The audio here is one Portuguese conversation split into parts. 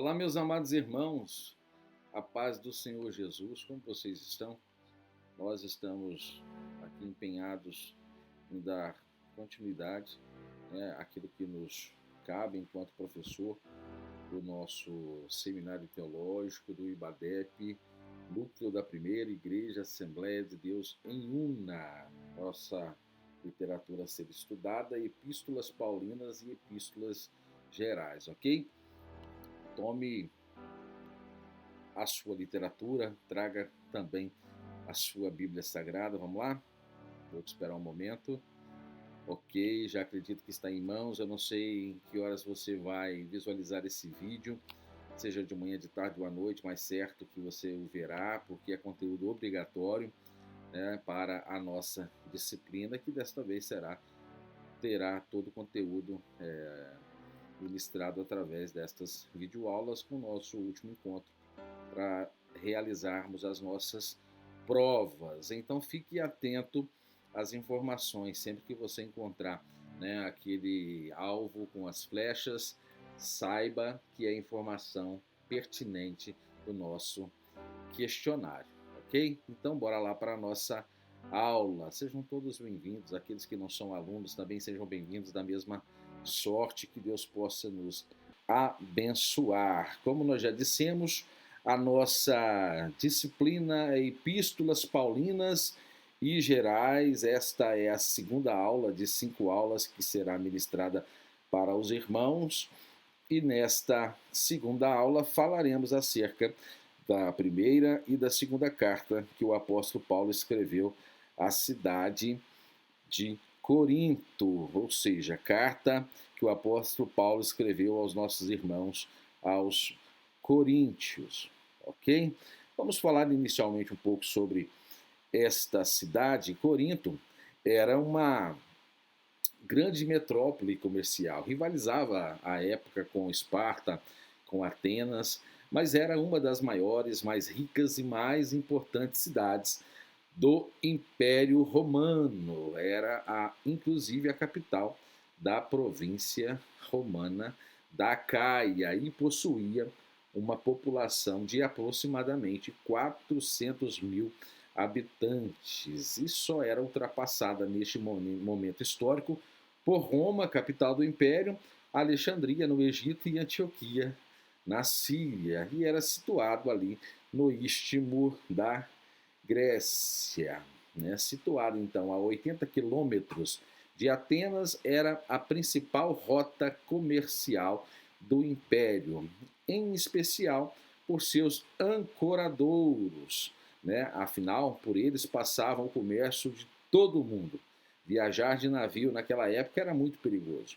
Olá, meus amados irmãos, a paz do Senhor Jesus, como vocês estão? Nós estamos aqui empenhados em dar continuidade, àquilo que nos cabe enquanto professor do nosso seminário teológico, do IBADEP, núcleo da Primeira Igreja Assembleia de Deus em Una. Nossa literatura a ser estudada, epístolas paulinas e epístolas gerais, ok? Tome a sua literatura, traga também a sua Bíblia Sagrada. Vamos lá? Vou te esperar um momento. Ok, já acredito que está em mãos. Eu não sei em que horas você vai visualizar esse vídeo, seja de manhã, de tarde ou à noite, mas certo que você o verá, porque é conteúdo obrigatório, né, para a nossa disciplina, que desta vez terá todo o conteúdo ministrado através destas videoaulas com o nosso último encontro para realizarmos as nossas provas. Então fique atento às informações, sempre que você encontrar, aquele alvo com as flechas, saiba que é informação pertinente do nosso questionário, ok? Então bora lá para a nossa aula. Sejam todos bem-vindos, aqueles que não são alunos também sejam bem-vindos, da mesma sorte, que Deus possa nos abençoar. Como nós já dissemos, a nossa disciplina é Epístolas Paulinas e Gerais. Esta é a segunda aula de 5 aulas que será ministrada para os irmãos. E nesta segunda aula falaremos acerca da primeira e da segunda carta que o apóstolo Paulo escreveu à cidade de Corinto, ou seja, a carta que o apóstolo Paulo escreveu aos nossos irmãos, aos coríntios, ok? Vamos falar inicialmente um pouco sobre esta cidade. Corinto era uma grande metrópole comercial, rivalizava à época com Esparta, com Atenas, mas era uma das maiores, mais ricas e mais importantes cidades do Império Romano. Era inclusive a capital da província romana da Acaia e possuía uma população de aproximadamente 400 mil habitantes, e só era ultrapassada neste momento histórico por Roma, capital do Império, Alexandria, no Egito, e Antioquia, na Síria, e era situado ali no istmo da Grécia, situado então a 80 quilômetros de Atenas. Era a principal rota comercial do Império, em especial por seus ancoradouros, afinal, por eles passava o comércio de todo o mundo. Viajar de navio naquela época era muito perigoso.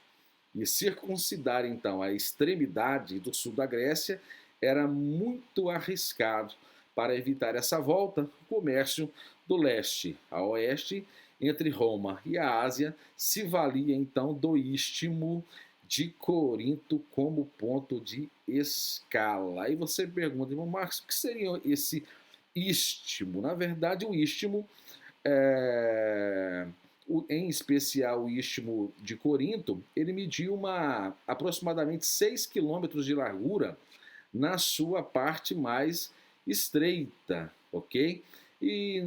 E circuncidar, então, a extremidade do sul da Grécia era muito arriscado. Para evitar essa volta, o comércio do leste a oeste, entre Roma e a Ásia, se valia então do istmo de Corinto como ponto de escala. Aí você pergunta, irmão Marcos, o que seria esse istmo? Na verdade, o istmo, em especial o istmo de Corinto, ele mediu aproximadamente 6 quilômetros de largura na sua parte mais estreita, ok? E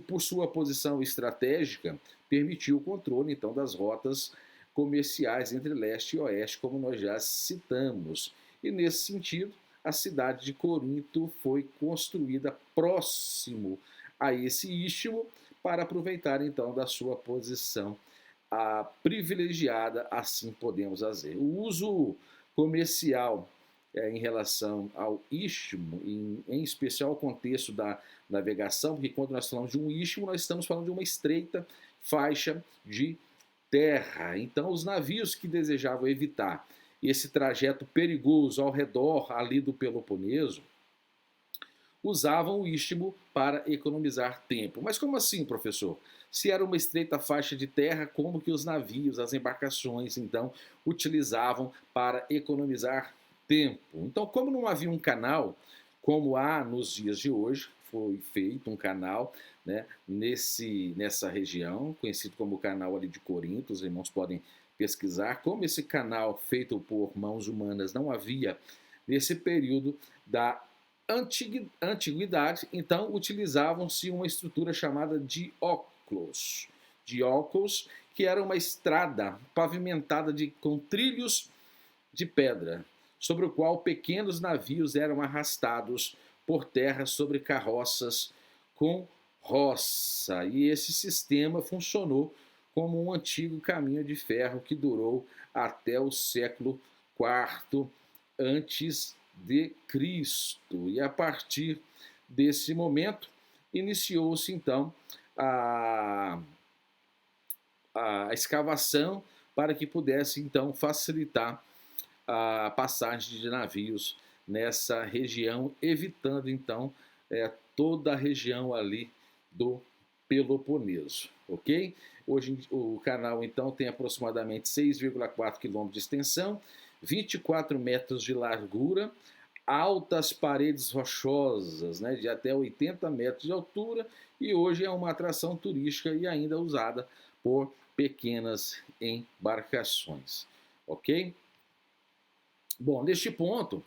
por sua posição estratégica, permitiu o controle, então, das rotas comerciais entre leste e oeste, como nós já citamos. E, nesse sentido, a cidade de Corinto foi construída próximo a esse istmo para aproveitar, então, da sua posição privilegiada, assim podemos dizer. O uso comercial em relação ao istmo, em especial o contexto da navegação, porque quando nós falamos de um istmo, nós estamos falando de uma estreita faixa de terra. Então, os navios que desejavam evitar esse trajeto perigoso ao redor ali do Peloponeso usavam o istmo para economizar tempo. Mas como assim, professor? Se era uma estreita faixa de terra, como que os navios, as embarcações, então, utilizavam para economizar tempo? Então, como não havia um canal, como há nos dias de hoje, foi feito um canal, nessa região, conhecido como o canal ali de Corinto. Os irmãos podem pesquisar. Como esse canal feito por mãos humanas não havia nesse período da antiguidade, então utilizavam-se uma estrutura chamada dióculos. Dióculos, que era uma estrada pavimentada com trilhos de pedra, sobre o qual pequenos navios eram arrastados por terra sobre carroças com roça. E esse sistema funcionou como um antigo caminho de ferro que durou até o século IV antes de Cristo. E a partir desse momento iniciou-se então a escavação para que pudesse então facilitar a passagem de navios nessa região, evitando então toda a região ali do Peloponeso, ok? Hoje o canal então tem aproximadamente 6,4 km de extensão, 24 metros de largura, altas paredes rochosas, né, de até 80 metros de altura, e hoje é uma atração turística e ainda usada por pequenas embarcações, ok? Bom, neste ponto,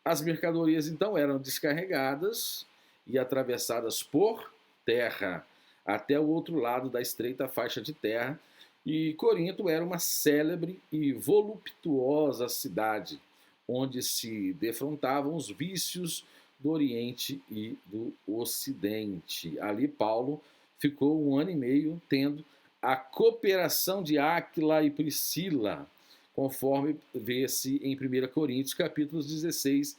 as mercadorias então eram descarregadas e atravessadas por terra até o outro lado da estreita faixa de terra, e Corinto era uma célebre e voluptuosa cidade, onde se defrontavam os vícios do Oriente e do Ocidente. Ali Paulo ficou 1 ano e meio tendo a cooperação de Áquila e Priscila, conforme vê-se em 1 Coríntios, capítulo 16,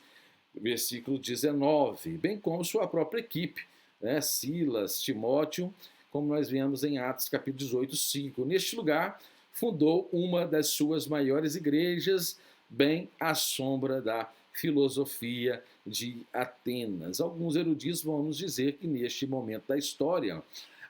versículo 19, bem como sua própria equipe, né? Silas, Timóteo, como nós vemos em Atos, capítulo 18, 5. Neste lugar, fundou uma das suas maiores igrejas, bem à sombra da filosofia de Atenas. Alguns eruditos vão nos dizer que neste momento da história,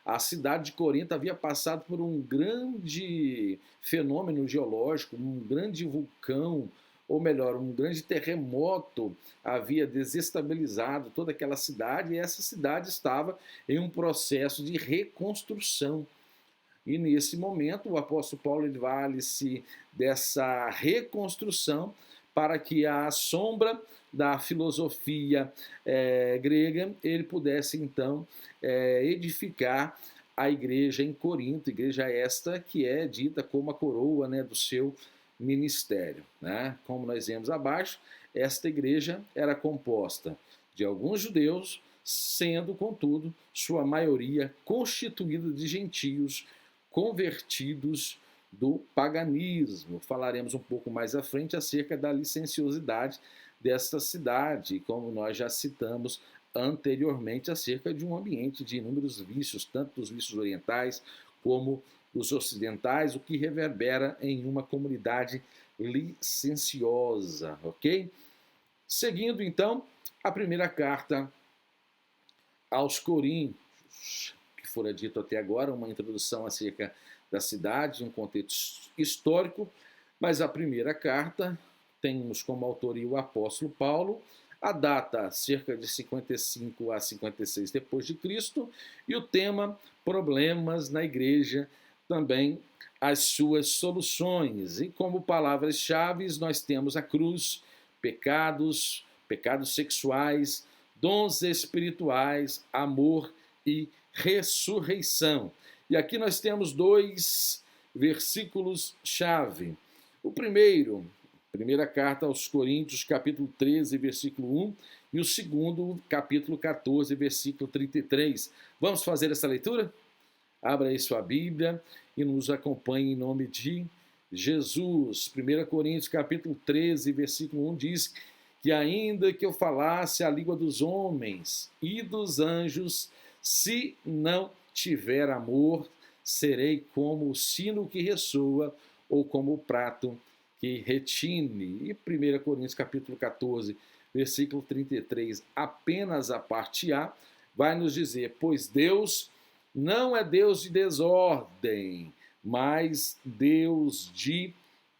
a cidade de Corinto havia passado por um grande fenômeno geológico, um grande vulcão, ou melhor, um grande terremoto havia desestabilizado toda aquela cidade, e essa cidade estava em um processo de reconstrução. E nesse momento o apóstolo Paulo vale-se dessa reconstrução para que à sombra da filosofia grega ele pudesse então edificar a igreja em Corinto, igreja esta que é dita como a coroa, né, do seu ministério, né? Como nós vemos abaixo, esta igreja era composta de alguns judeus, sendo, contudo, sua maioria constituída de gentios convertidos do paganismo. Falaremos um pouco mais à frente acerca da licenciosidade desta cidade, como nós já citamos anteriormente, acerca de um ambiente de inúmeros vícios, tanto dos vícios orientais como dos ocidentais, o que reverbera em uma comunidade licenciosa, ok? Seguindo, então, a primeira carta aos Coríntios, que fora dito até agora, uma introdução acerca da cidade, um contexto histórico, mas a primeira carta temos como autoria o apóstolo Paulo, a data cerca de 55 a 56 depois de Cristo, e o tema problemas na igreja, também as suas soluções. E como palavras-chave nós temos a cruz, pecados, pecados sexuais, dons espirituais, amor e ressurreição. E aqui nós temos 2 versículos-chave. O primeiro, primeira carta aos Coríntios, capítulo 13, versículo 1, e o segundo, capítulo 14, versículo 33. Vamos fazer essa leitura? Abra aí sua Bíblia e nos acompanhe em nome de Jesus. 1 Coríntios, capítulo 13, versículo 1 diz que ainda que eu falasse a língua dos homens e dos anjos, se não tiver amor, serei como o sino que ressoa ou como o prato que retine. E 1 Coríntios capítulo 14, versículo 33, apenas a parte A, vai nos dizer, pois Deus não é Deus de desordem, mas Deus de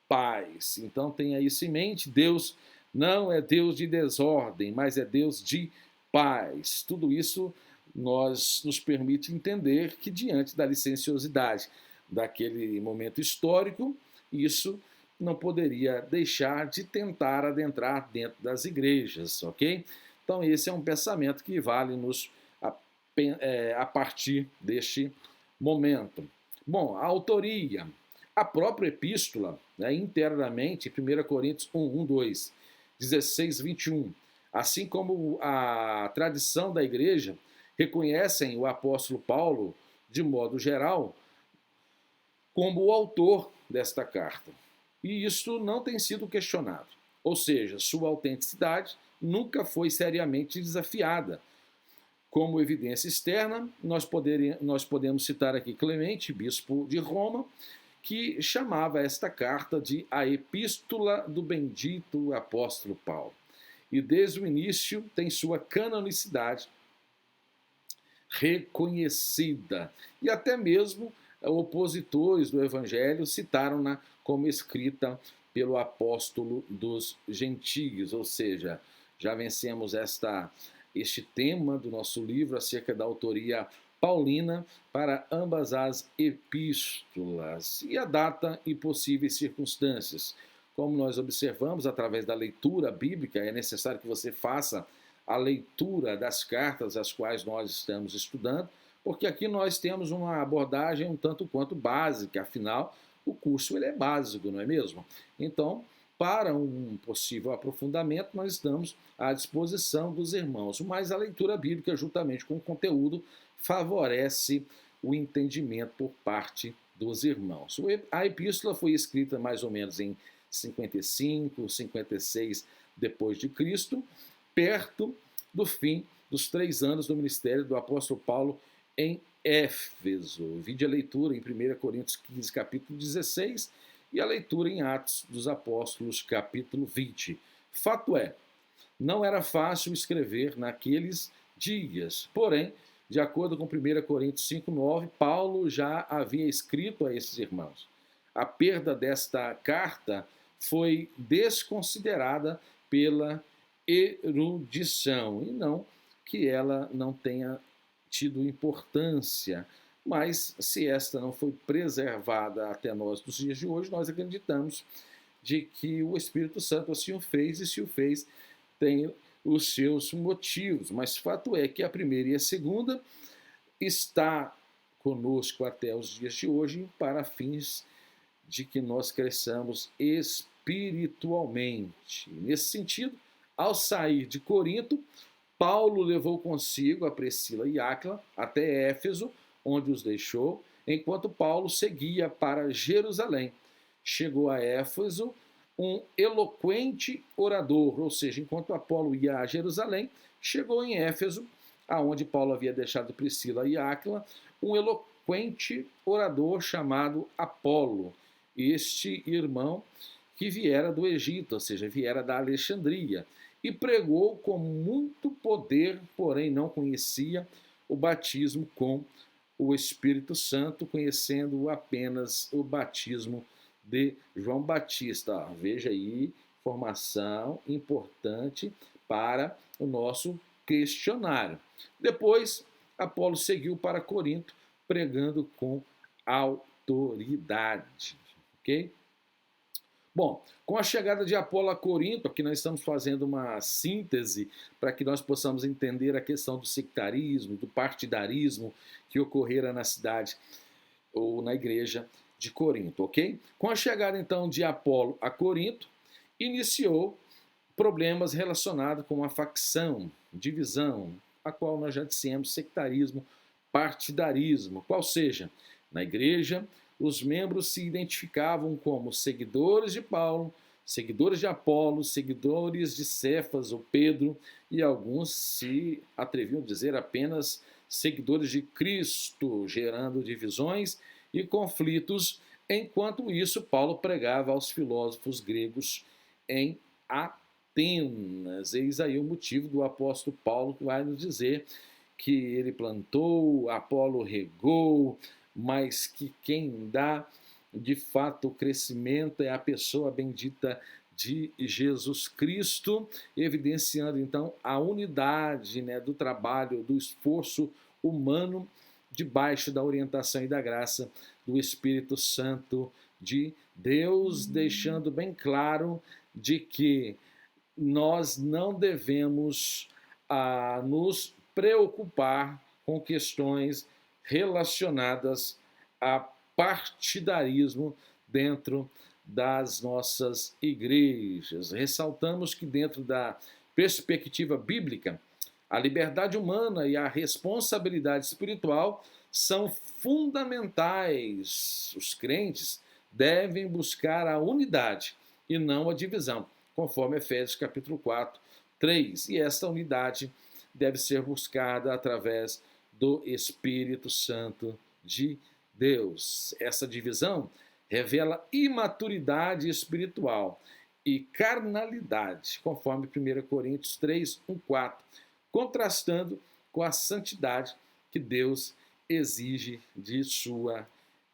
paz. Então tenha isso em mente, Deus não é Deus de desordem, mas é Deus de paz. Tudo isso nos permite entender que diante da licenciosidade daquele momento histórico, isso não poderia deixar de tentar adentrar dentro das igrejas, ok? Então esse é um pensamento que vale-nos a partir deste momento. Bom, a autoria, a própria epístola, né, internamente, 1 Coríntios 1, 2, 16, 21, assim como a tradição da igreja, reconhecem o apóstolo Paulo, de modo geral, como o autor desta carta. E isso não tem sido questionado. Ou seja, sua autenticidade nunca foi seriamente desafiada. Como evidência externa, nós podemos citar aqui Clemente, bispo de Roma, que chamava esta carta de a Epístola do bendito apóstolo Paulo. E desde o início tem sua canonicidade reconhecida. E até mesmo opositores do Evangelho citaram-na como escrita pelo apóstolo dos gentios, ou seja, já vencemos este tema do nosso livro acerca da autoria paulina para ambas as epístolas e a data e possíveis circunstâncias. Como nós observamos através da leitura bíblica, é necessário que você faça a leitura das cartas as quais nós estamos estudando, porque aqui nós temos uma abordagem um tanto quanto básica, afinal, o curso ele é básico, não é mesmo? Então, para um possível aprofundamento, nós estamos à disposição dos irmãos, mas a leitura bíblica, juntamente com o conteúdo, favorece o entendimento por parte dos irmãos. A epístola foi escrita mais ou menos em 55, 56 depois de Cristo, perto do fim dos 3 anos do ministério do apóstolo Paulo em Éfeso. Vide a leitura em 1 Coríntios 15, capítulo 16, e a leitura em Atos dos Apóstolos, capítulo 20. Fato é, não era fácil escrever naqueles dias, porém, de acordo com 1 Coríntios 5,9, Paulo já havia escrito a esses irmãos. A perda desta carta foi desconsiderada pela erudição, e não que ela não tenha tido importância, mas se esta não foi preservada até nós nos dias de hoje, nós acreditamos de que o Espírito Santo assim o fez, e se o fez, tem os seus motivos. Mas fato é que a primeira e a segunda está conosco até os dias de hoje para fins de que nós cresçamos espiritualmente. Nesse sentido, ao sair de Corinto, Paulo levou consigo a Priscila e Áquila até Éfeso, onde os deixou, enquanto Paulo seguia para Jerusalém. Chegou a Éfeso um eloquente orador, ou seja, enquanto Apolo ia a Jerusalém, chegou em Éfeso, aonde Paulo havia deixado Priscila e Áquila, um eloquente orador chamado Apolo, este irmão que viera do Egito, ou seja, viera da Alexandria, e pregou com muito poder, porém não conhecia o batismo com o Espírito Santo, conhecendo apenas o batismo de João Batista. Veja aí, informação importante para o nosso questionário. Depois, Apolo seguiu para Corinto, pregando com autoridade. Ok? Bom, com a chegada de Apolo a Corinto, aqui nós estamos fazendo uma síntese para que nós possamos entender a questão do sectarismo, do partidarismo que ocorrera na cidade ou na igreja de Corinto, ok? Com a chegada então de Apolo a Corinto, iniciou problemas relacionados com a facção, divisão, a qual nós já dissemos sectarismo, partidarismo, qual seja, na igreja os membros se identificavam como seguidores de Paulo, seguidores de Apolo, seguidores de Cefas ou Pedro, e alguns se atreviam a dizer apenas seguidores de Cristo, gerando divisões e conflitos. Enquanto isso, Paulo pregava aos filósofos gregos em Atenas. Eis aí o motivo do apóstolo Paulo, que vai nos dizer que ele plantou, Apolo regou, mas que quem dá de fato o crescimento é a pessoa bendita de Jesus Cristo, evidenciando então a unidade, né, do trabalho, do esforço humano debaixo da orientação e da graça do Espírito Santo de Deus deixando bem claro de que nós não devemos nos preocupar com questões relacionadas a partidarismo dentro das nossas igrejas. Ressaltamos que, dentro da perspectiva bíblica, a liberdade humana e a responsabilidade espiritual são fundamentais. Os crentes devem buscar a unidade e não a divisão, conforme Efésios capítulo 4, 3. E esta unidade deve ser buscada através do Espírito Santo de Deus. Essa divisão revela imaturidade espiritual e carnalidade, conforme 1 Coríntios 3, 1, 4, contrastando com a santidade que Deus exige de sua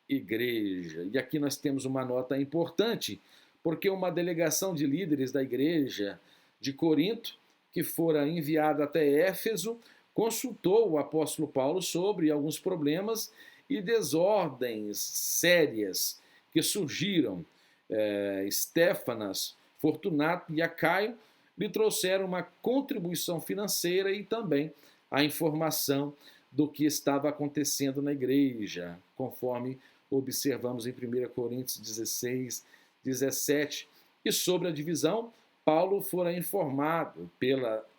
igreja. E aqui nós temos uma nota importante, porque uma delegação de líderes da igreja de Corinto, que fora enviada até Éfeso, consultou o apóstolo Paulo sobre alguns problemas e desordens sérias que surgiram. Estéfanas, Fortunato e Acaio lhe trouxeram uma contribuição financeira e também a informação do que estava acontecendo na igreja, conforme observamos em 1 Coríntios 16, 17. E sobre a divisão, Paulo fora informado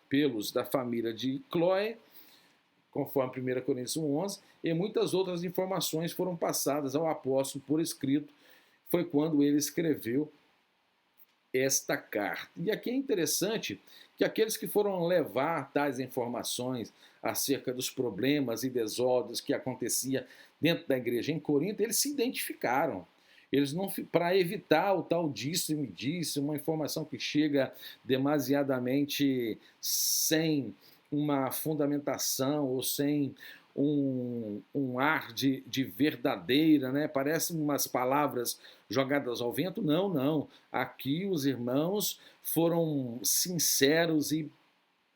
pelos da família de Cloé, conforme 1 Coríntios 11, e muitas outras informações foram passadas ao apóstolo por escrito. Foi quando ele escreveu esta carta. E aqui é interessante que aqueles que foram levar tais informações acerca dos problemas e desordens que acontecia dentro da igreja em Corinto, eles se identificaram. Eles não, para evitar o tal disse-me-disse, uma informação que chega demasiadamente sem uma fundamentação ou sem um ar de verdadeira, né? Parecem umas palavras jogadas ao vento. Não, não. Aqui os irmãos foram sinceros e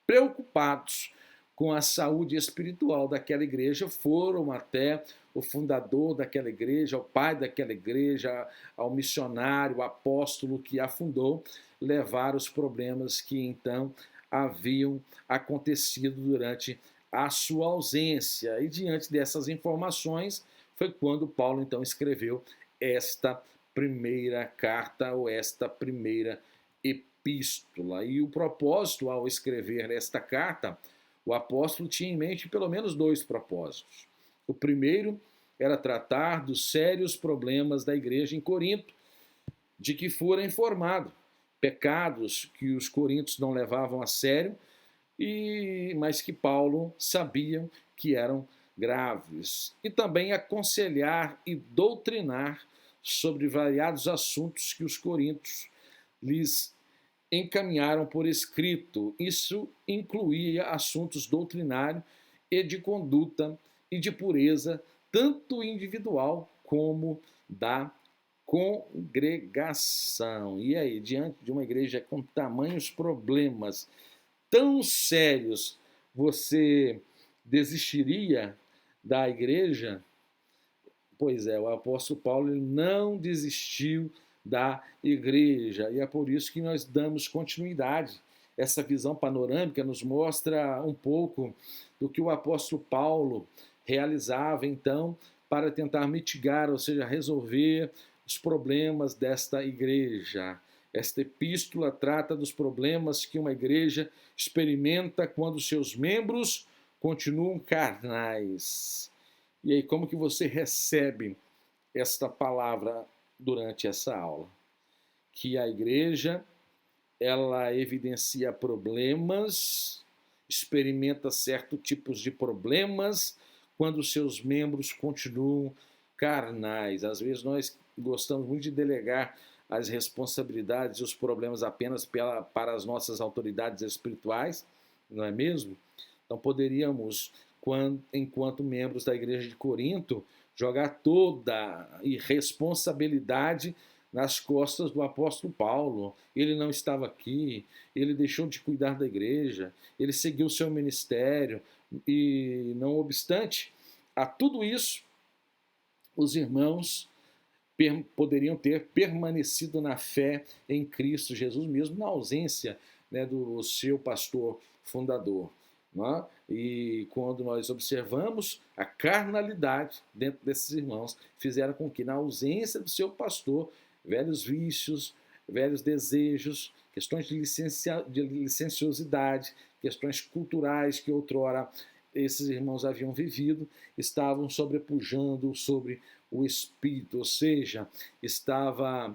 preocupados com a saúde espiritual daquela igreja, foram até o fundador daquela igreja, o pai daquela igreja, ao missionário, o apóstolo que a fundou, levar os problemas que então haviam acontecido durante a sua ausência. E diante dessas informações foi quando Paulo então escreveu esta primeira carta ou esta primeira epístola. E o propósito ao escrever esta carta, o apóstolo tinha em mente pelo menos dois propósitos. O primeiro era tratar dos sérios problemas da igreja em Corinto, de que fora informado, pecados que os coríntios não levavam a sério, mas que Paulo sabia que eram graves. E também aconselhar e doutrinar sobre variados assuntos que os coríntios lhes encaminharam por escrito. Isso incluía assuntos doutrinários e de conduta e de pureza, tanto individual como da congregação. E aí, diante de uma igreja com tamanhos problemas tão sérios, você desistiria da igreja? Pois é, o apóstolo Paulo ele não desistiu da igreja, e é por isso que nós damos continuidade. Essa visão panorâmica nos mostra um pouco do que o apóstolo Paulo realizava, então, para tentar mitigar, ou seja, resolver os problemas desta igreja. Esta epístola trata dos problemas que uma igreja experimenta quando seus membros continuam carnais. E aí, como que você recebe esta palavra durante essa aula? Que a igreja, ela evidencia problemas, experimenta certos tipos de problemas quando seus membros continuam carnais. Às vezes nós gostamos muito de delegar as responsabilidades e os problemas apenas para as nossas autoridades espirituais, não é mesmo? Então poderíamos, enquanto membros da igreja de Corinto, jogar toda a irresponsabilidade nas costas do apóstolo Paulo. Ele não estava aqui, ele deixou de cuidar da igreja, ele seguiu o seu ministério e, não obstante a tudo isso, os irmãos poderiam ter permanecido na fé em Cristo Jesus, mesmo na ausência, né, do seu pastor fundador. Não é? E quando nós observamos a carnalidade dentro desses irmãos, fizeram com que, na ausência do seu pastor, velhos vícios, velhos desejos, questões de licenciosidade, questões culturais que outrora esses irmãos haviam vivido, estavam sobrepujando sobre o espírito, ou seja, estava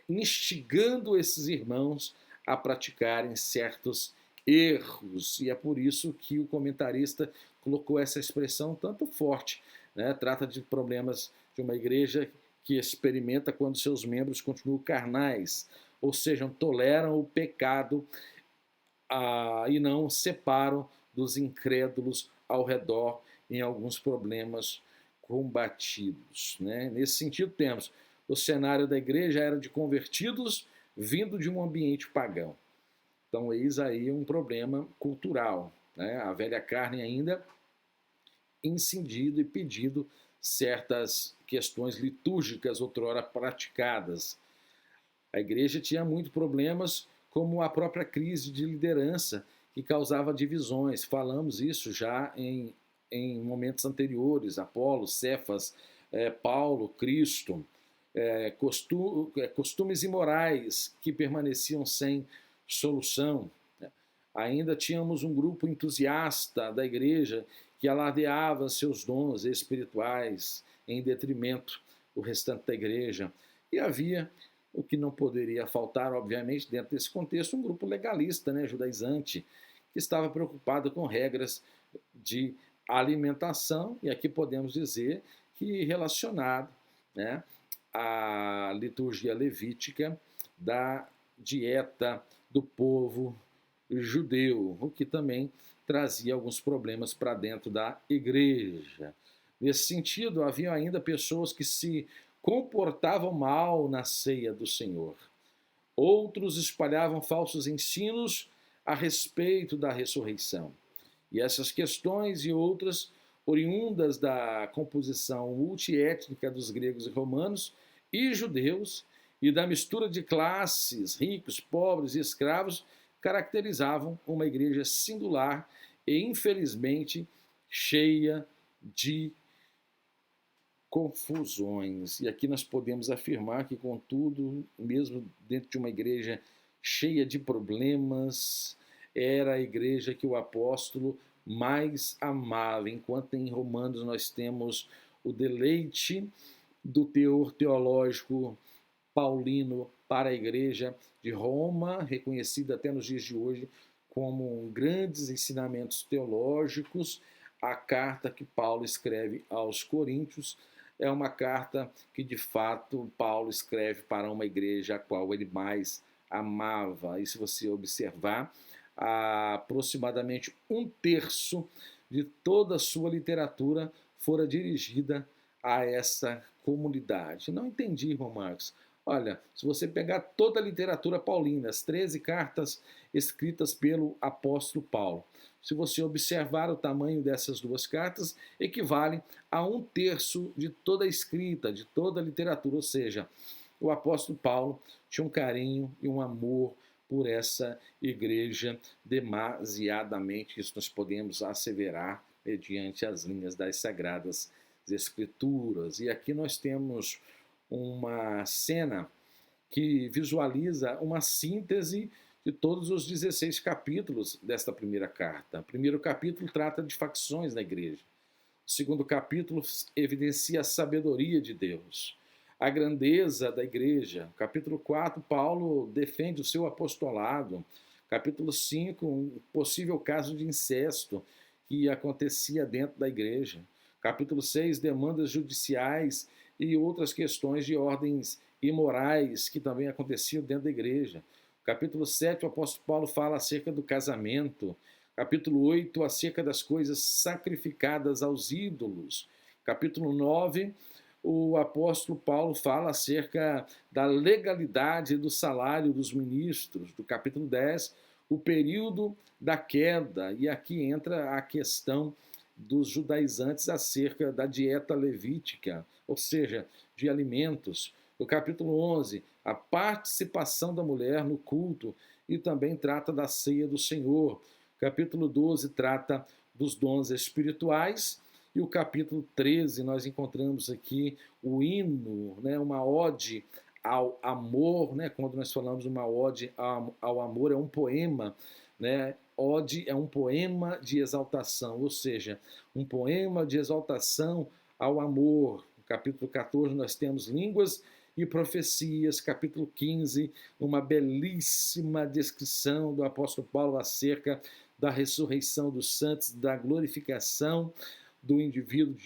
instigando esses irmãos a praticarem certos erros, e é por isso que o comentarista colocou essa expressão tanto forte, né? Trata de problemas de uma igreja que experimenta quando seus membros continuam carnais, ou seja, toleram o pecado e não separam dos incrédulos ao redor em alguns problemas combatidos. Né? Nesse sentido, temos o cenário da igreja era de convertidos vindo de um ambiente pagão. Então, eis aí um problema cultural. Né? A velha carne ainda incidido e pedido certas questões litúrgicas outrora praticadas. A igreja tinha muitos problemas, como a própria crise de liderança, que causava divisões. Falamos isso já em momentos anteriores, Apolo, Cefas, Paulo, Cristo, costumes imorais que permaneciam sem solução. Ainda tínhamos um grupo entusiasta da igreja que alardeava seus dons espirituais em detrimento do restante da igreja. E havia o que não poderia faltar, obviamente, dentro desse contexto, um grupo legalista, né, judaizante, que estava preocupado com regras de alimentação, e aqui podemos dizer que relacionado, né, à liturgia levítica da dieta do povo judeu, o que também trazia alguns problemas para dentro da igreja. Nesse sentido, havia ainda pessoas que se comportavam mal na ceia do Senhor. Outros espalhavam falsos ensinos a respeito da ressurreição. E essas questões e outras, oriundas da composição multiétnica dos gregos e romanos e judeus, e da mistura de classes, ricos, pobres e escravos, caracterizavam uma igreja singular e, infelizmente, cheia de confusões. E aqui nós podemos afirmar que, contudo, mesmo dentro de uma igreja cheia de problemas, era a igreja que o apóstolo mais amava, enquanto em Romanos nós temos o deleite do teor teológico paulino para a igreja de Roma, reconhecida até nos dias de hoje como grandes ensinamentos teológicos. A carta que Paulo escreve aos Coríntios é uma carta que, de fato, Paulo escreve para uma igreja a qual ele mais amava. E se você observar, aproximadamente 1/3 de toda a sua literatura fora dirigida a essa comunidade. Não entendi, irmão Marcos. Olha, se você pegar toda a literatura paulina, as 13 cartas escritas pelo apóstolo Paulo, se você observar o tamanho dessas duas cartas, equivale a 1/3 de toda a escrita, de toda a literatura. Ou seja, o apóstolo Paulo tinha um carinho e um amor por essa igreja demasiadamente. Isso nós podemos asseverar mediante as linhas das Sagradas Escrituras. E aqui nós temos uma cena que visualiza uma síntese de todos os 16 capítulos desta primeira carta. O primeiro capítulo trata de facções na igreja. O segundo capítulo evidencia a sabedoria de Deus, a grandeza da igreja. Capítulo 4, Paulo defende o seu apostolado. Capítulo 5, um possível caso de incesto que acontecia dentro da igreja. Capítulo 6, demandas judiciais e outras questões de ordens imorais que também aconteciam dentro da igreja. Capítulo 7, o apóstolo Paulo fala acerca do casamento. Capítulo 8, acerca das coisas sacrificadas aos ídolos. Capítulo 9, o apóstolo Paulo fala acerca da legalidade do salário dos ministros. Do capítulo 10, o período da queda. E aqui entra a questão dos judaizantes acerca da dieta levítica, ou seja, de alimentos. O capítulo 11, a participação da mulher no culto e também trata da ceia do Senhor. O capítulo 12 trata dos dons espirituais e o capítulo 13 nós encontramos aqui o hino, né, uma ode ao amor, né, quando nós falamos uma ode ao amor, é um poema, né? Ode é um poema de exaltação, ou seja, um poema de exaltação ao amor. No capítulo 14 nós temos línguas e profecias. Capítulo 15, uma belíssima descrição do apóstolo Paulo acerca da ressurreição dos santos, da glorificação do indivíduo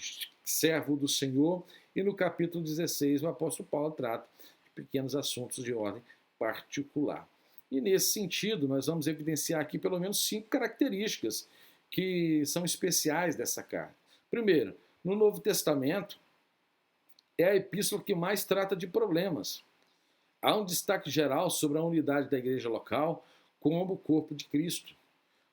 servo do Senhor. E no capítulo 16, o apóstolo Paulo trata de pequenos assuntos de ordem particular. E nesse sentido, nós vamos evidenciar aqui pelo menos 5 características que são especiais dessa carta. Primeiro, no Novo Testamento, é a epístola que mais trata de problemas. Há um destaque geral sobre a unidade da igreja local como o corpo de Cristo.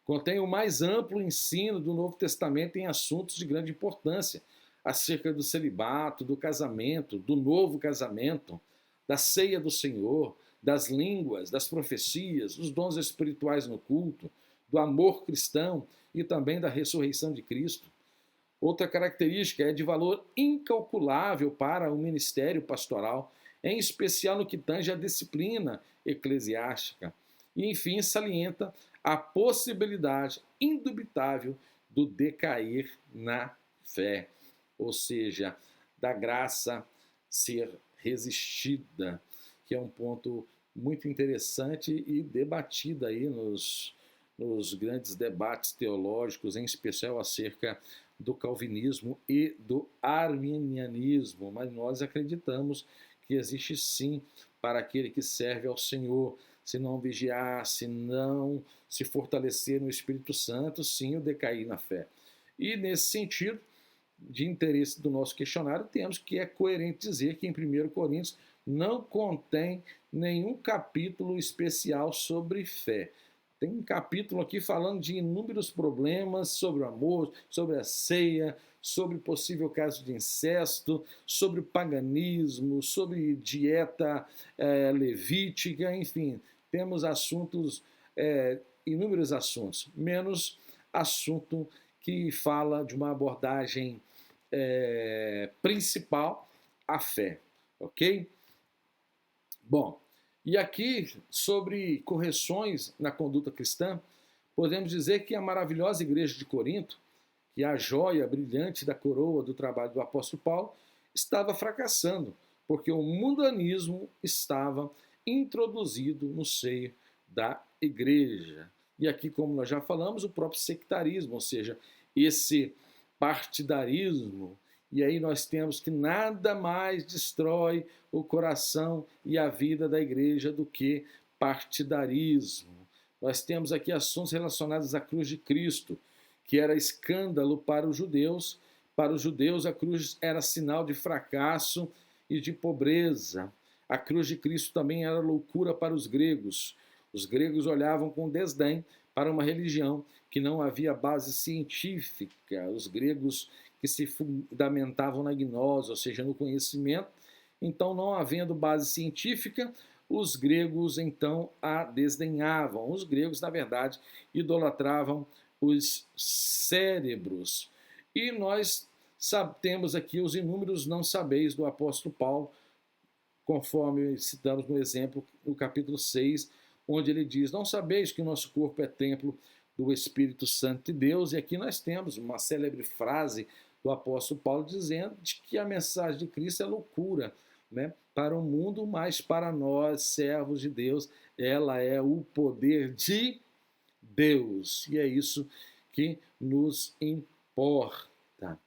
Contém o mais amplo ensino do Novo Testamento em assuntos de grande importância, acerca do celibato, do casamento, do novo casamento, da ceia do Senhor, das línguas, das profecias, dos dons espirituais no culto, do amor cristão e também da ressurreição de Cristo. Outra característica é de valor incalculável para o ministério pastoral, em especial no que tange à disciplina eclesiástica. E, enfim, salienta a possibilidade indubitável do decair na fé, ou seja, da graça ser resistida, que é um ponto muito interessante e debatido aí nos grandes debates teológicos, em especial acerca do calvinismo e do arminianismo, mas nós acreditamos que existe sim para aquele que serve ao Senhor, se não vigiar, se não se fortalecer no Espírito Santo, sim o decair na fé. E nesse sentido, de interesse do nosso questionário, temos que é coerente dizer que em 1 Coríntios não contém nenhum capítulo especial sobre fé. Tem um capítulo aqui falando de inúmeros problemas sobre o amor, sobre a ceia, sobre possível caso de incesto, sobre paganismo, sobre dieta levítica, enfim, temos assuntos, inúmeros assuntos, menos assunto que fala de uma abordagem principal, a fé, ok? Bom, e aqui, sobre correções na conduta cristã, podemos dizer que a maravilhosa igreja de Corinto, que é a joia brilhante da coroa do trabalho do apóstolo Paulo, estava fracassando, porque o mundanismo estava introduzido no seio da igreja. E aqui, como nós já falamos, o próprio sectarismo, ou seja, esse partidarismo. E aí nós temos que nada mais destrói o coração e a vida da igreja do que partidarismo. Nós temos aqui assuntos relacionados à cruz de Cristo, que era escândalo para os judeus. Para os judeus, a cruz era sinal de fracasso e de pobreza. A cruz de Cristo também era loucura para os gregos. Os gregos olhavam com desdém para uma religião que não havia base científica. Os gregos que se fundamentavam na gnose, ou seja, no conhecimento. Então, não havendo base científica, os gregos então a desdenhavam. Os gregos, na verdade, idolatravam os cérebros. E nós temos aqui os inúmeros não sabeis do apóstolo Paulo, conforme citamos no exemplo, no capítulo 6, onde ele diz: não sabeis que o nosso corpo é templo do Espírito Santo de Deus. E aqui nós temos uma célebre frase do apóstolo Paulo dizendo que a mensagem de Cristo é loucura, né, para o mundo, mas para nós, servos de Deus, ela é o poder de Deus. E é isso que nos importa.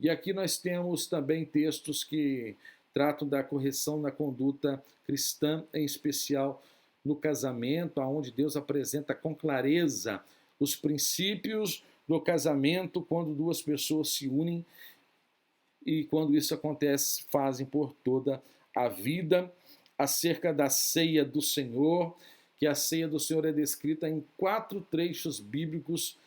E aqui nós temos também textos que tratam da correção na conduta cristã, em especial no casamento, onde Deus apresenta com clareza os princípios do casamento quando duas pessoas se unem, e quando isso acontece, fazem por toda a vida. Acerca da ceia do Senhor, que a ceia do Senhor é descrita em 4 trechos bíblicos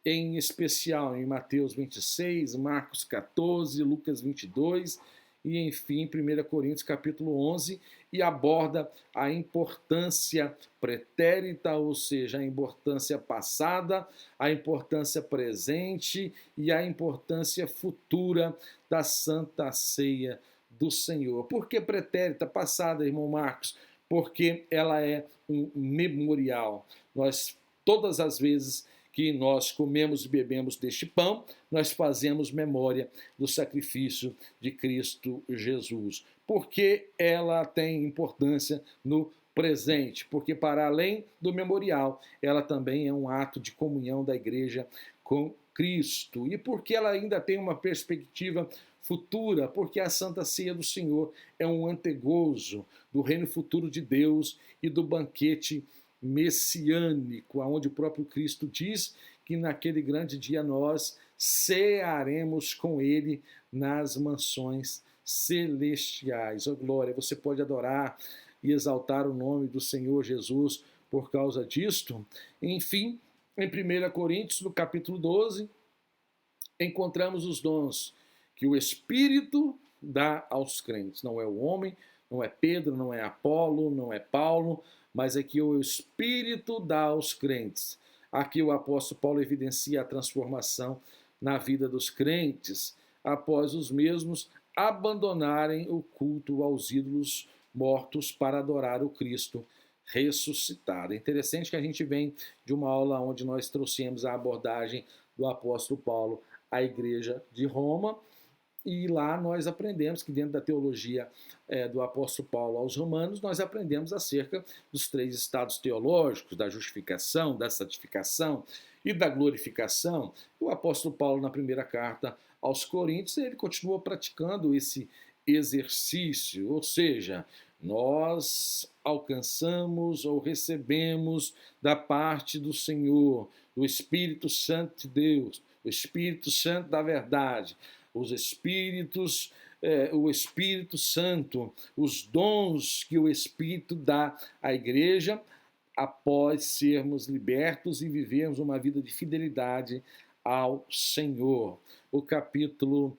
em especial em Mateus 26, Marcos 14, Lucas 22 e, enfim, 1 Coríntios capítulo 11, e aborda a importância pretérita, ou seja, a importância passada, a importância presente e a importância futura da Santa Ceia do Senhor. Por que pretérita passada, irmão Marcos? Porque ela é um memorial. Nós, todas as vezes que nós comemos e bebemos deste pão, nós fazemos memória do sacrifício de Cristo Jesus. Por que ela tem importância no presente? Porque, para além do memorial, ela também é um ato de comunhão da igreja com Cristo. E porque ela ainda tem uma perspectiva futura, porque a Santa Ceia do Senhor é um antegozo do reino futuro de Deus e do banquete messiânico, onde o próprio Cristo diz que naquele grande dia nós cearemos com ele nas mansões celestiais. Oh, glória, você pode adorar e exaltar o nome do Senhor Jesus por causa disto. Enfim, em 1 Coríntios, no capítulo 12, encontramos os dons que o Espírito dá aos crentes. Não é o homem, não é Pedro, não é Apolo, não é Paulo, mas é que o Espírito dá aos crentes. Aqui o apóstolo Paulo evidencia a transformação na vida dos crentes após os mesmos abandonarem o culto aos ídolos mortos para adorar o Cristo ressuscitado. É interessante que a gente vem de uma aula onde nós trouxemos a abordagem do apóstolo Paulo à igreja de Roma, e lá nós aprendemos que dentro da teologia do apóstolo Paulo aos romanos, nós aprendemos acerca dos 3 estados teológicos, da justificação, da santificação e da glorificação. O apóstolo Paulo, na primeira carta aos Coríntios, ele continua praticando esse exercício, ou seja, nós alcançamos ou recebemos da parte do Senhor, do Espírito Santo de Deus, o Espírito Santo da verdade, os Espíritos, o Espírito Santo, os dons que o Espírito dá à igreja após sermos libertos e vivermos uma vida de fidelidade ao Senhor. O capítulo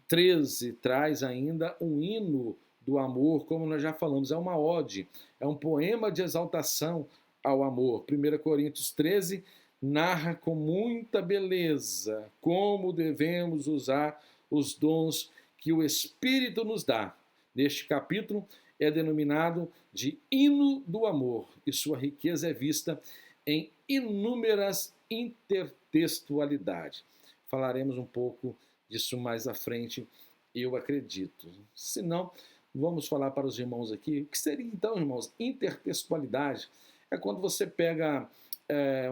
13 traz ainda um hino do amor, como nós já falamos, é uma ode, é um poema de exaltação ao amor. 1 Coríntios 13 narra com muita beleza como devemos usar os dons que o Espírito nos dá. Neste capítulo é denominado de hino do amor, e sua riqueza é vista em inúmeras intertextualidades. Falaremos um pouco disso mais à frente, eu acredito. Se não, vamos falar para os irmãos aqui. O que seria então, irmãos, intertextualidade? É quando você pega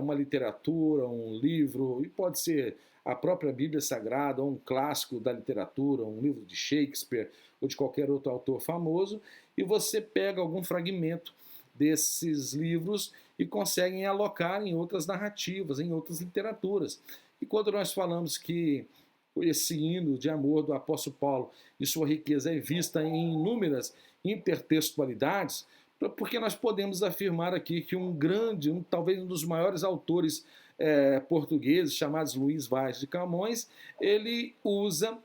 uma literatura, um livro, e pode ser a própria Bíblia Sagrada, ou um clássico da literatura, um livro de Shakespeare ou de qualquer outro autor famoso, e você pega algum fragmento desses livros e consegue alocar em outras narrativas, em outras literaturas. E quando nós falamos que esse hino de amor do apóstolo Paulo e sua riqueza é vista em inúmeras intertextualidades, porque nós podemos afirmar aqui que talvez um dos maiores autores portugueses, chamados Luís Vaz de Camões, ele usa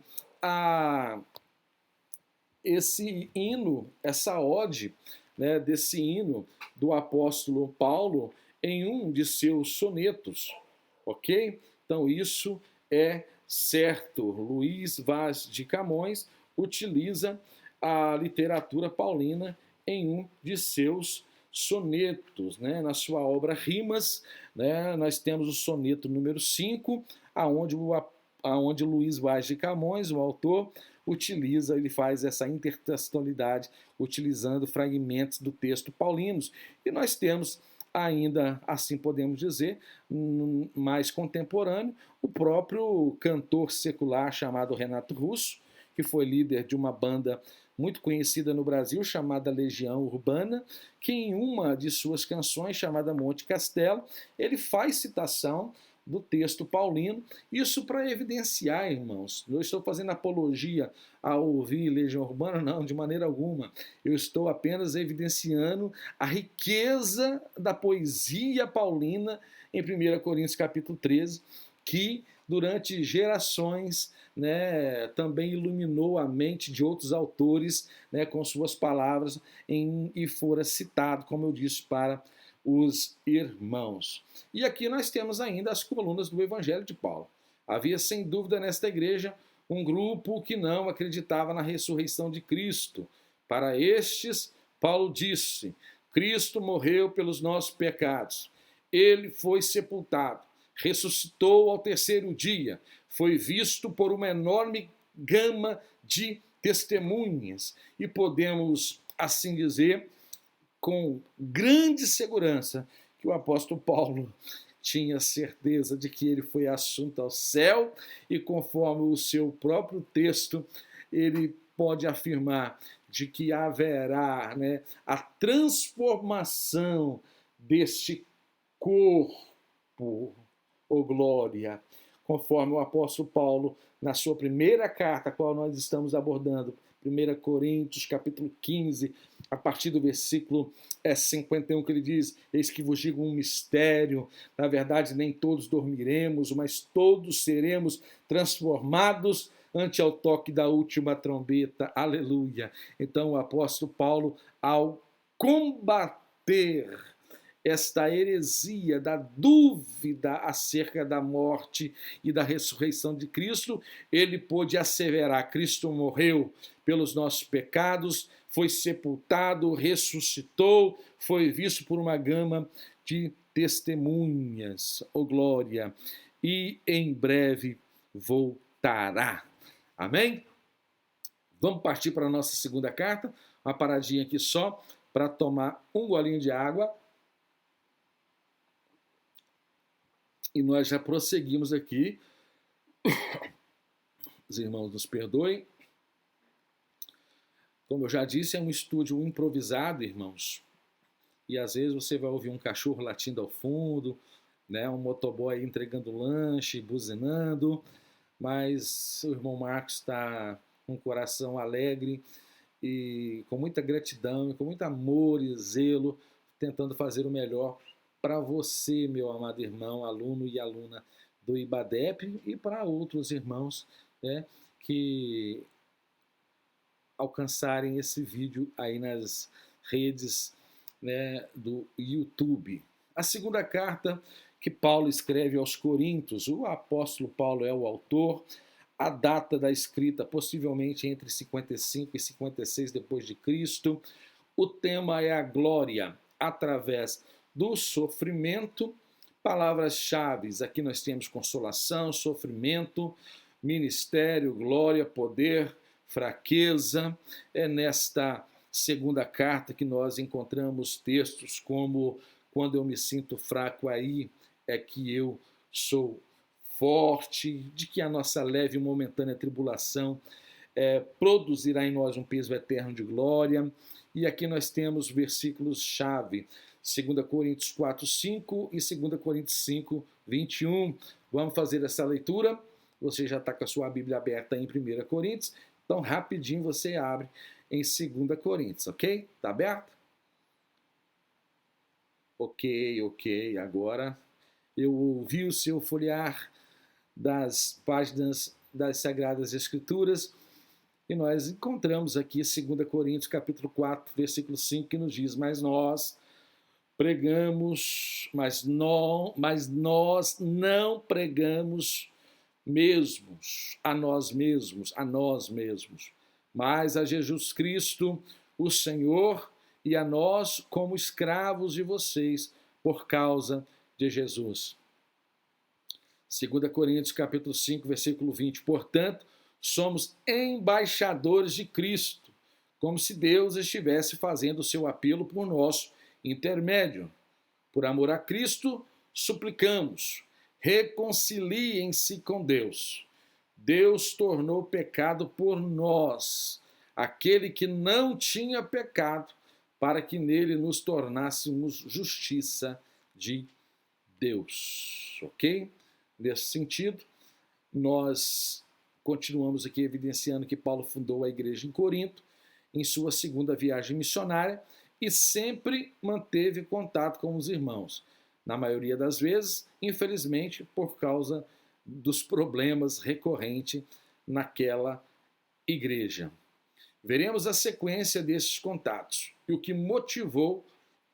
esse hino, essa ode, né, desse hino do apóstolo Paulo em um de seus sonetos, ok? Então isso é certo. Luís Vaz de Camões utiliza a literatura paulina em um de seus sonetos, né? Na sua obra Rimas, né? Nós temos o soneto número 5, aonde Luís Vaz de Camões, o autor, ele faz essa intertextualidade utilizando fragmentos do texto paulinos. E nós temos ainda, assim podemos dizer, mais contemporâneo, o próprio cantor secular chamado Renato Russo, que foi líder de uma banda muito conhecida no Brasil, chamada Legião Urbana, que em uma de suas canções, chamada Monte Castelo, ele faz citação do texto paulino, isso para evidenciar, irmãos, não estou fazendo apologia a ouvir Legião Urbana, não, de maneira alguma, eu estou apenas evidenciando a riqueza da poesia paulina em 1 Coríntios capítulo 13, que durante gerações, né, também iluminou a mente de outros autores, né, com suas palavras e fora citado, como eu disse, para os irmãos. E aqui nós temos ainda as colunas do Evangelho de Paulo. Havia sem dúvida nesta igreja um grupo que não acreditava na ressurreição de Cristo. Para estes, Paulo disse: Cristo morreu pelos nossos pecados. Ele foi sepultado, ressuscitou ao terceiro dia, foi visto por uma enorme gama de testemunhas e podemos, assim dizer, com grande segurança, que o apóstolo Paulo tinha certeza de que ele foi assunto ao céu e, conforme o seu próprio texto, ele pode afirmar de que haverá, né, a transformação deste corpo, ou glória, conforme o apóstolo Paulo, na sua primeira carta, a qual nós estamos abordando, 1 Coríntios, capítulo 15, a partir do versículo 51, que ele diz: eis que vos digo um mistério, na verdade nem todos dormiremos, mas todos seremos transformados ante ao toque da última trombeta, aleluia. Então o apóstolo Paulo, ao combater esta heresia da dúvida acerca da morte e da ressurreição de Cristo, ele pôde asseverar: Cristo morreu pelos nossos pecados, foi sepultado, ressuscitou, foi visto por uma gama de testemunhas, oh glória, e em breve voltará. Amém? Vamos partir para a nossa segunda carta, uma paradinha aqui só para tomar um golinho de água. E nós já prosseguimos aqui. Os irmãos nos perdoem. Como eu já disse, é um estúdio improvisado, irmãos. E às vezes você vai ouvir um cachorro latindo ao fundo, né, um motoboy entregando lanche, buzinando. Mas o irmão Marcos está com o coração alegre e com muita gratidão, e com muito amor e zelo, tentando fazer o melhor para você, meu amado irmão, aluno e aluna do IBADEP, e para outros irmãos, né, que alcançarem esse vídeo aí nas redes, né, do YouTube. A segunda carta que Paulo escreve aos Coríntios, o apóstolo Paulo é o autor, a data da escrita possivelmente entre 55 e 56 depois de Cristo. O tema é a glória através do sofrimento. Palavras-chave, aqui nós temos consolação, sofrimento, ministério, glória, poder, fraqueza. É nesta segunda carta que nós encontramos textos como: quando eu me sinto fraco, aí é que eu sou forte, de que a nossa leve e momentânea tribulação produzirá em nós um peso eterno de glória. E aqui nós temos versículos-chave, 2 Coríntios 4, 5 e 2 Coríntios 5, 21. Vamos fazer essa leitura. Você já está com a sua Bíblia aberta em 1 Coríntios, então rapidinho você abre em 2 Coríntios, ok? Está aberto? Ok. Agora eu ouvi o seu folhear das páginas das Sagradas Escrituras e nós encontramos aqui 2 Coríntios capítulo 4, versículo 5, que nos diz: mas nós pregamos, mas nós não pregamos a nós mesmos, mas a Jesus Cristo, o Senhor, e a nós como escravos de vocês, por causa de Jesus. 2 Coríntios capítulo 5, versículo 20. Portanto, somos embaixadores de Cristo, como se Deus estivesse fazendo o seu apelo por nosso intermédio. Por amor a Cristo, suplicamos: reconciliem-se com Deus. Deus tornou pecado por nós, aquele que não tinha pecado, para que nele nos tornássemos justiça de Deus. Ok? Nesse sentido, nós continuamos aqui evidenciando que Paulo fundou a igreja em Corinto, em sua segunda viagem missionária, e sempre manteve contato com os irmãos. Na maioria das vezes, infelizmente, por causa dos problemas recorrentes naquela igreja. Veremos a sequência desses contatos e o que motivou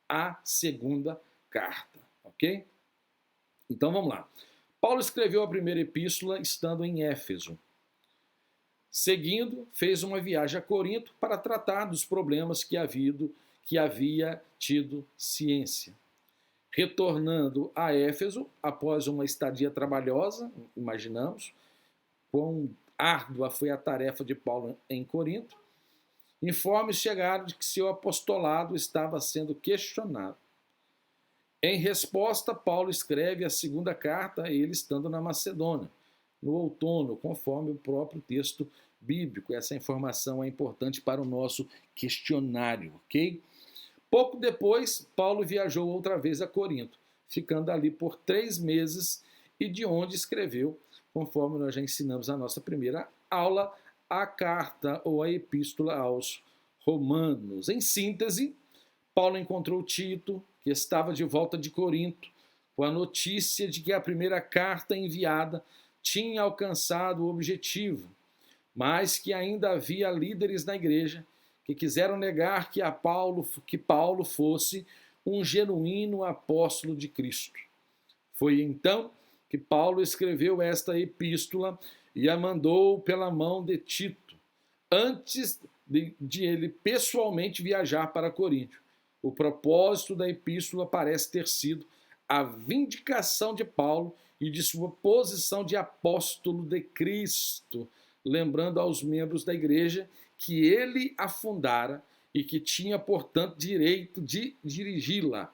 a segunda carta, ok? Então vamos lá. Paulo escreveu a primeira epístola estando em Éfeso. Seguindo, fez uma viagem a Corinto para tratar dos problemas que havia tido ciência. Retornando a Éfeso, após uma estadia trabalhosa, imaginamos, quão árdua foi a tarefa de Paulo em Corinto, informes chegaram de que seu apostolado estava sendo questionado. Em resposta, Paulo escreve a segunda carta a ele estando na Macedônia, no outono, conforme o próprio texto bíblico. Essa informação é importante para o nosso questionário, ok? Pouco depois, Paulo viajou outra vez a Corinto, ficando ali por 3 meses e de onde escreveu, conforme nós já ensinamos na nossa primeira aula, a carta ou a epístola aos Romanos. Em síntese, Paulo encontrou Tito, que estava de volta de Corinto, com a notícia de que a primeira carta enviada tinha alcançado o objetivo, mas que ainda havia líderes na igreja que quiseram negar que Paulo fosse um genuíno apóstolo de Cristo. Foi então que Paulo escreveu esta epístola e a mandou pela mão de Tito, antes de ele pessoalmente viajar para Corinto. O propósito da epístola parece ter sido a vindicação de Paulo e de sua posição de apóstolo de Cristo, lembrando aos membros da igreja que ele a fundara e que tinha, portanto, direito de dirigi-la.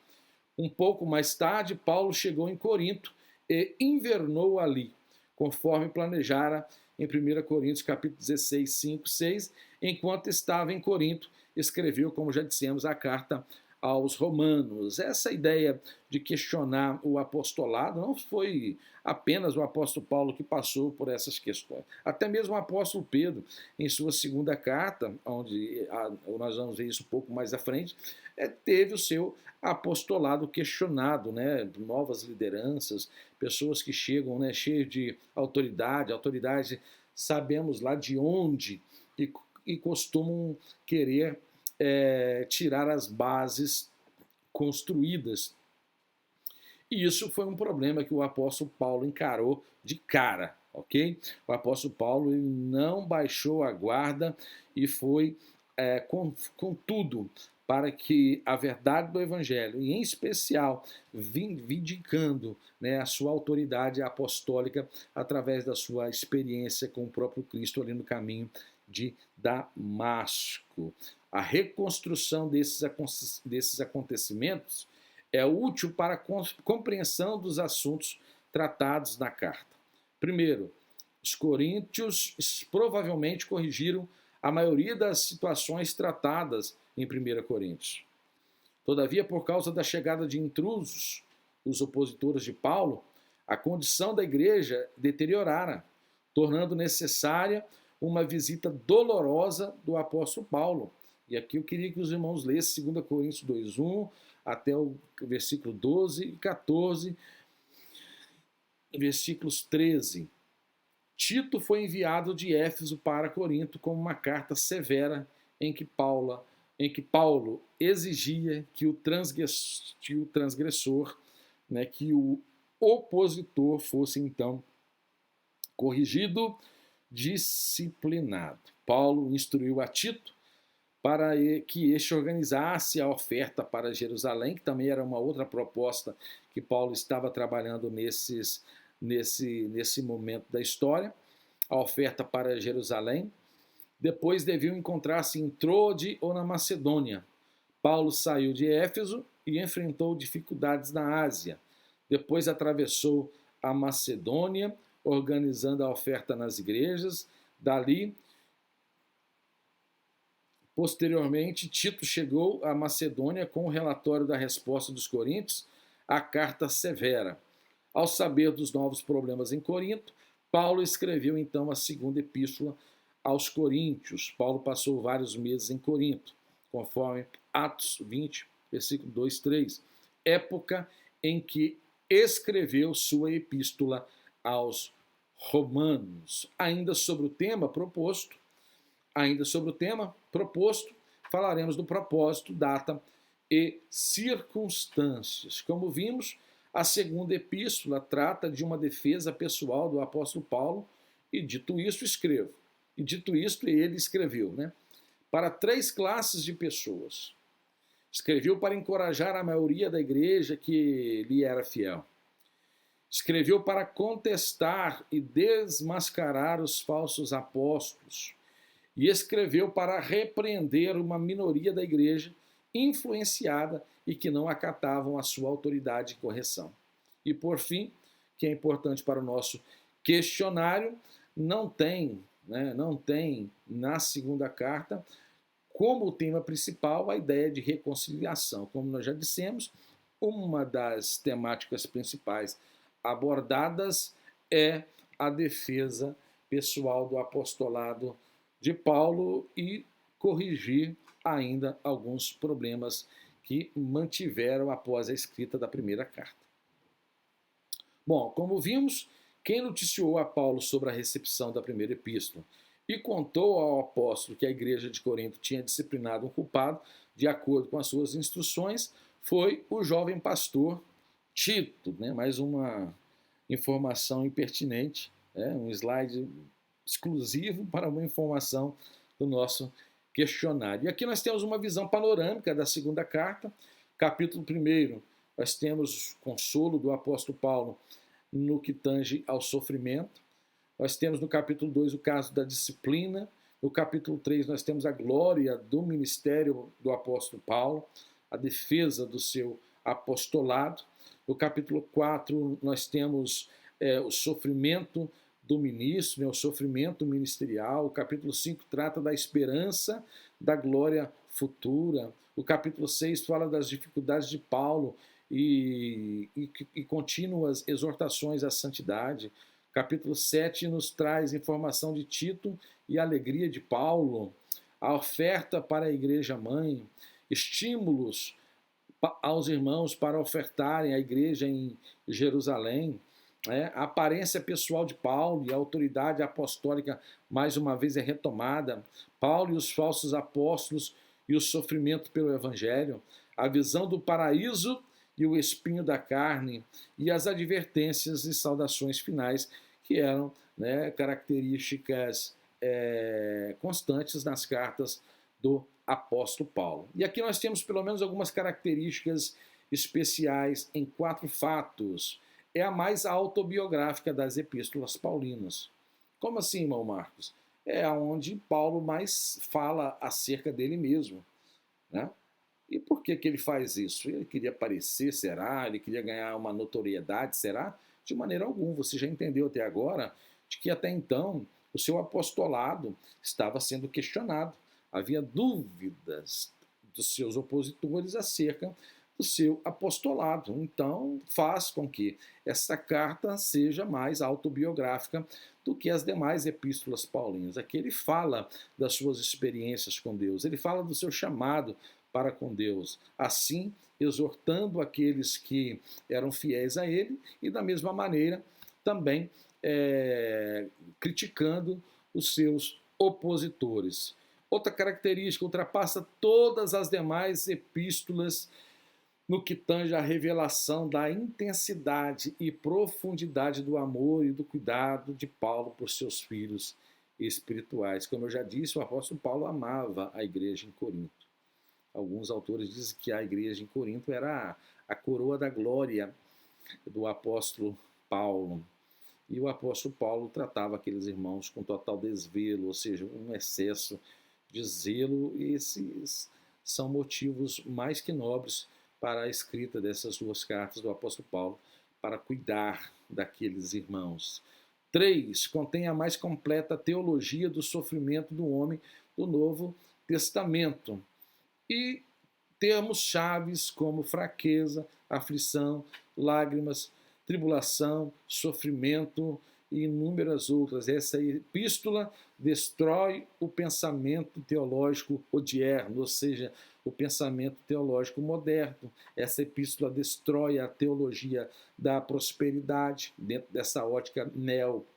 Um pouco mais tarde, Paulo chegou em Corinto e invernou ali, conforme planejara em 1 Coríntios capítulo 16, 5, 6, enquanto estava em Corinto, escreveu, como já dissemos, a carta aos Romanos. Essa ideia de questionar o apostolado não foi apenas o apóstolo Paulo que passou por essas questões. Até mesmo o apóstolo Pedro, em sua segunda carta, onde nós vamos ver isso um pouco mais à frente, teve o seu apostolado questionado, né? Novas lideranças, pessoas que chegam, né, cheias de autoridade, sabemos lá de onde, e costumam querer tirar as bases construídas. E isso foi um problema que o apóstolo Paulo encarou de cara, ok? O apóstolo Paulo ele não baixou a guarda e foi com tudo para que a verdade do evangelho, e em especial vindicando, né, a sua autoridade apostólica através da sua experiência com o próprio Cristo ali no caminho de Damasco. A reconstrução desses acontecimentos é útil para a compreensão dos assuntos tratados na carta. Primeiro, os coríntios provavelmente corrigiram a maioria das situações tratadas em 1 Coríntios. Todavia, por causa da chegada de intrusos, os opositores de Paulo, a condição da igreja deteriorara, tornando necessária uma visita dolorosa do apóstolo Paulo. E aqui eu queria que os irmãos lessem 2 Coríntios 2:1 até o versículo 12 e 14, versículos 13. Tito foi enviado de Éfeso para Corinto com uma carta severa em que Paulo exigia que o transgressor, né, que o opositor fosse então corrigido, disciplinado. Paulo instruiu a Tito para que este organizasse a oferta para Jerusalém, que também era uma outra proposta que Paulo estava trabalhando nesse momento da história, a oferta para Jerusalém. Depois deviam encontrar-se em Trode ou na Macedônia. Paulo saiu de Éfeso e enfrentou dificuldades na Ásia. Depois atravessou a Macedônia, organizando a oferta nas igrejas. Dali, posteriormente, Tito chegou à Macedônia com o relatório da resposta dos coríntios à carta severa. Ao saber dos novos problemas em Corinto, Paulo escreveu então a segunda epístola aos Coríntios. Paulo passou vários meses em Corinto, conforme Atos 20, versículo 2, 3, época em que escreveu sua epístola aos Romanos. Ainda sobre o tema proposto, falaremos do propósito, data e circunstâncias. Como vimos, a segunda epístola trata de uma defesa pessoal do apóstolo Paulo, e dito isto, ele escreveu, para 3 classes de pessoas. Escreveu para encorajar a maioria da igreja que lhe era fiel. Escreveu para contestar e desmascarar os falsos apóstolos. E escreveu para repreender uma minoria da igreja influenciada e que não acatavam a sua autoridade e correção. E por fim, que é importante para o nosso questionário, não tem na segunda carta como tema principal a ideia de reconciliação. Como nós já dissemos, uma das temáticas principais abordadas é a defesa pessoal do apostolado de Paulo e corrigir ainda alguns problemas que mantiveram após a escrita da primeira carta. Bom, como vimos, quem noticiou a Paulo sobre a recepção da primeira epístola e contou ao apóstolo que a igreja de Corinto tinha disciplinado um culpado de acordo com as suas instruções foi o jovem pastor Tito. Mais uma informação impertinente, um slide exclusivo para uma informação do nosso questionário. E aqui nós temos uma visão panorâmica da segunda carta. Capítulo 1, nós temos o consolo do apóstolo Paulo no que tange ao sofrimento. Nós temos no capítulo 2 o caso da disciplina. No capítulo 3 nós temos a glória do ministério do apóstolo Paulo, a defesa do seu apostolado. No capítulo 4 nós temos o sofrimento do ministro, o sofrimento ministerial. O capítulo 5 trata da esperança da glória futura. O capítulo 6 fala das dificuldades de Paulo e contínuas exortações à santidade. Capítulo 7 nos traz informação de Tito e a alegria de Paulo, a oferta para a igreja mãe, estímulos aos irmãos para ofertarem à igreja em Jerusalém, a aparência pessoal de Paulo e a autoridade apostólica mais uma vez é retomada, Paulo e os falsos apóstolos e o sofrimento pelo evangelho, a visão do paraíso e o espinho da carne, e as advertências e saudações finais que eram características constantes nas cartas do apóstolo Paulo. E aqui nós temos pelo menos algumas características especiais em 4 fatos. É a mais autobiográfica das epístolas paulinas. Como assim, irmão Marcos? É onde Paulo mais fala acerca dele mesmo. E por que ele faz isso? Ele queria aparecer, será? Ele queria ganhar uma notoriedade, será? De maneira alguma. Você já entendeu até agora de que até então o seu apostolado estava sendo questionado. Havia dúvidas dos seus opositores acerca do seu apostolado. Então, faz com que essa carta seja mais autobiográfica do que as demais epístolas paulinas. Aqui ele fala das suas experiências com Deus, ele fala do seu chamado para com Deus, assim exortando aqueles que eram fiéis a ele e, da mesma maneira, também criticando os seus opositores. Outra característica, ultrapassa todas as demais epístolas no que tange à revelação da intensidade e profundidade do amor e do cuidado de Paulo por seus filhos espirituais. Como eu já disse, o apóstolo Paulo amava a igreja em Corinto. Alguns autores dizem que a igreja em Corinto era a coroa da glória do apóstolo Paulo. E o apóstolo Paulo tratava aqueles irmãos com total desvelo, ou seja, um excesso de zelo, e esses são motivos mais que nobres para a escrita dessas 2 cartas do apóstolo Paulo, para cuidar daqueles irmãos. 3. Contém a mais completa teologia do sofrimento do homem do Novo Testamento. E termos chaves como fraqueza, aflição, lágrimas, tribulação, sofrimento e inúmeras outras. Essa epístola destrói o pensamento teológico odierno, ou seja, o pensamento teológico moderno. Essa epístola destrói a teologia da prosperidade dentro dessa ótica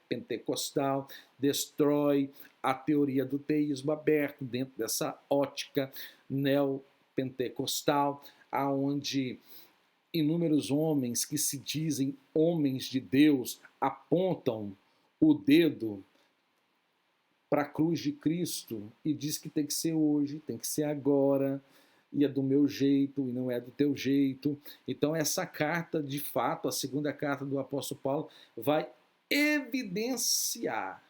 neopentecostal, destrói a teoria do teísmo aberto dentro dessa ótica neopentecostal, aonde inúmeros homens que se dizem homens de Deus apontam o dedo para a cruz de Cristo e diz que tem que ser hoje, tem que ser agora, e é do meu jeito e não é do teu jeito. Então essa carta, de fato, a segunda carta do apóstolo Paulo, vai evidenciar,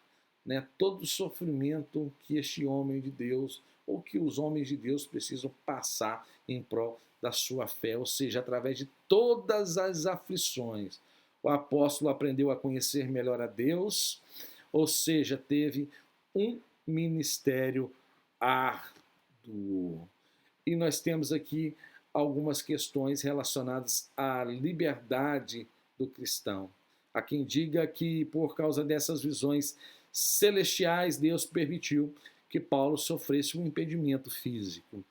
né, todo o sofrimento que este homem de Deus, ou que os homens de Deus precisam passar em prol da sua fé, ou seja, através de todas as aflições. O apóstolo aprendeu a conhecer melhor a Deus, ou seja, teve um ministério árduo. E nós temos aqui algumas questões relacionadas à liberdade do cristão. Há quem diga que por causa dessas visões celestiais, Deus permitiu que Paulo sofresse um impedimento físico.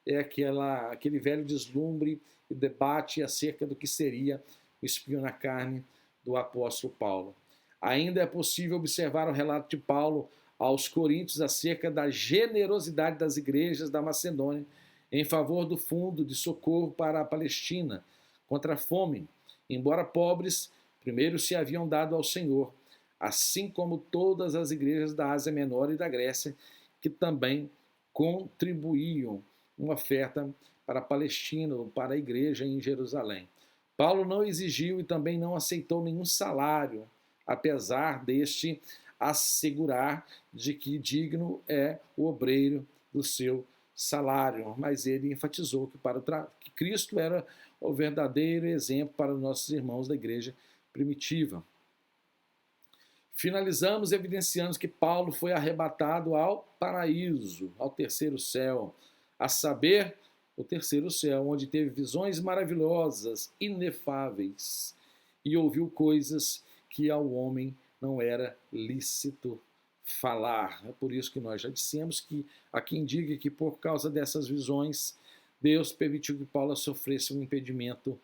É aquele velho deslumbre e debate acerca do que seria o espinho na carne do apóstolo Paulo. Ainda é possível observar o relato de Paulo aos Coríntios acerca da generosidade das igrejas da Macedônia em favor do fundo de socorro para a Palestina contra a fome, embora pobres, primeiro se haviam dado ao Senhor, assim como todas as igrejas da Ásia Menor e da Grécia, que também contribuíam uma oferta para a Palestina ou para a igreja em Jerusalém. Paulo não exigiu e também não aceitou nenhum salário, apesar deste assegurar de que digno é o obreiro do seu salário, mas ele enfatizou que Cristo era o verdadeiro exemplo para os nossos irmãos da igreja primitiva. Finalizamos evidenciando que Paulo foi arrebatado ao paraíso, ao terceiro céu, a saber, o terceiro céu, onde teve visões maravilhosas, inefáveis, e ouviu coisas que ao homem não era lícito falar. É por isso que nós já dissemos que há quem diga que por causa dessas visões, Deus permitiu que Paulo sofresse um impedimento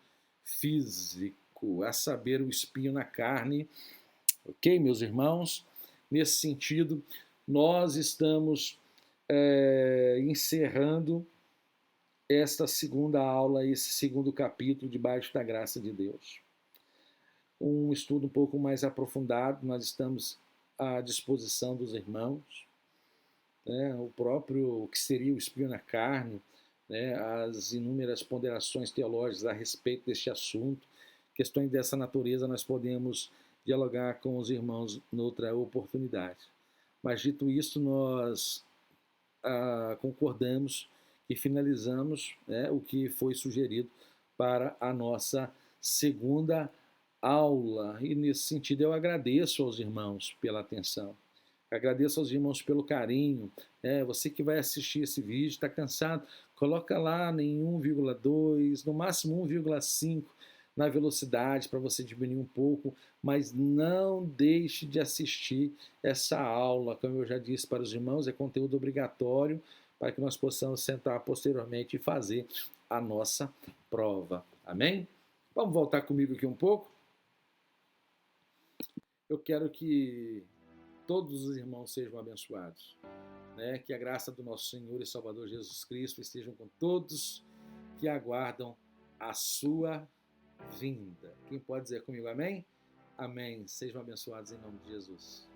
físico, a saber, o espinho na carne. Ok, meus irmãos? Nesse sentido, nós estamos encerrando esta segunda aula, esse segundo capítulo, debaixo da graça de Deus. Um estudo um pouco mais aprofundado, nós estamos à disposição dos irmãos, né? O próprio, o que seria o espinho na carne, né? As inúmeras ponderações teológicas a respeito deste assunto, questões dessa natureza nós podemos dialogar com os irmãos noutra oportunidade. Mas dito isso, nós concordamos e finalizamos, né, o que foi sugerido para a nossa segunda aula. E nesse sentido eu agradeço aos irmãos pela atenção. Agradeço aos irmãos pelo carinho. Você que vai assistir esse vídeo, está cansado, coloca lá em 1,2, no máximo 1,5 na velocidade para você diminuir um pouco, mas não deixe de assistir essa aula. Como eu já disse para os irmãos, é conteúdo obrigatório para que nós possamos sentar posteriormente e fazer a nossa prova. Amém? Vamos voltar comigo aqui um pouco? Eu quero que todos os irmãos sejam abençoados, né? Que a graça do nosso Senhor e Salvador Jesus Cristo estejam com todos que aguardam a sua vinda. Quem pode dizer comigo amém? Amém. Sejam abençoados em nome de Jesus.